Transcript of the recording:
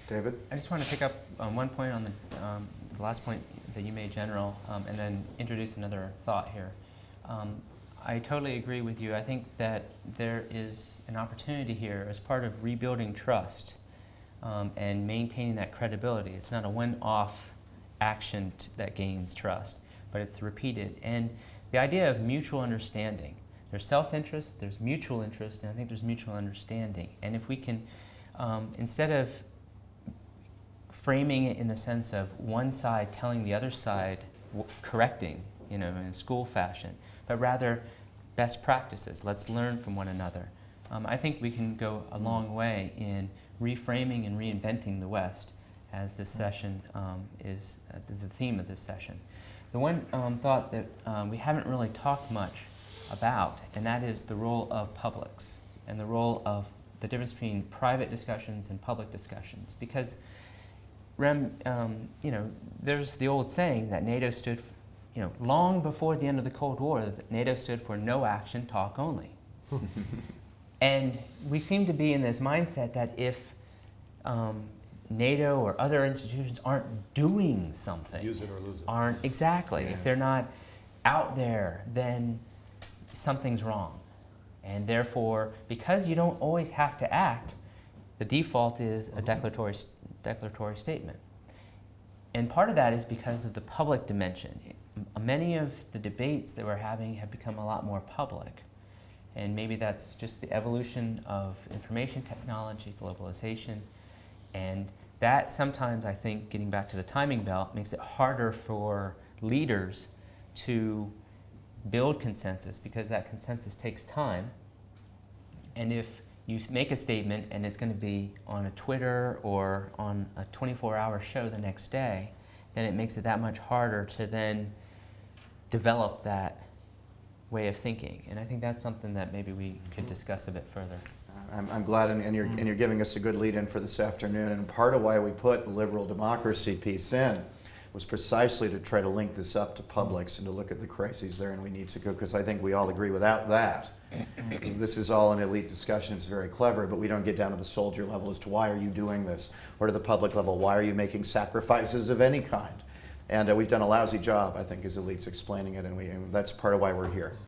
David? I just want to pick up on one point on the last point that you made, General, and then introduce another thought here. I totally agree with you. I think that there is an opportunity here as part of rebuilding trust and maintaining that credibility. It's not a one-off action that gains trust, but it's repeated. And the idea of mutual understanding. There's self-interest, there's mutual interest, and I think there's mutual understanding. And if we can, instead of framing it in the sense of one side telling the other side, correcting, in a school fashion, but rather best practices. Let's learn from one another. I think we can go a long way in reframing and reinventing the West, as this session is the theme of this session. The one thought that we haven't really talked much about, and that is the role of publics and the role of the difference between private discussions and public discussions. Because, Rem, there's the old saying that NATO stood, long before the end of the Cold War, that NATO stood for no action, talk only. And we seem to be in this mindset that if NATO or other institutions aren't doing something, use it or lose it. Exactly. Yes. If they're not out there, then something's wrong. And therefore, because you don't always have to act, the default is a declaratory statement. And part of that is because of the public dimension. Many of the debates that we're having have become a lot more public. And maybe that's just the evolution of information technology, globalization, and that sometimes, I think, getting back to the timing belt, makes it harder for leaders to build consensus, because that consensus takes time. And if you make a statement and it's going to be on a Twitter or on a 24-hour show the next day, then it makes it that much harder to then develop that way of thinking. And I think that's something that maybe we could discuss a bit further. I'm glad, and you're giving us a good lead-in for this afternoon. And part of why we put the liberal democracy piece in was precisely to try to link this up to publics and to look at the crises there, and we need to go, because I think we all agree without that, this is all an elite discussion. It's very clever, but we don't get down to the soldier level as to why are you doing this, or to the public level, why are you making sacrifices of any kind? And we've done a lousy job, I think, as elites explaining it, and that's part of why we're here.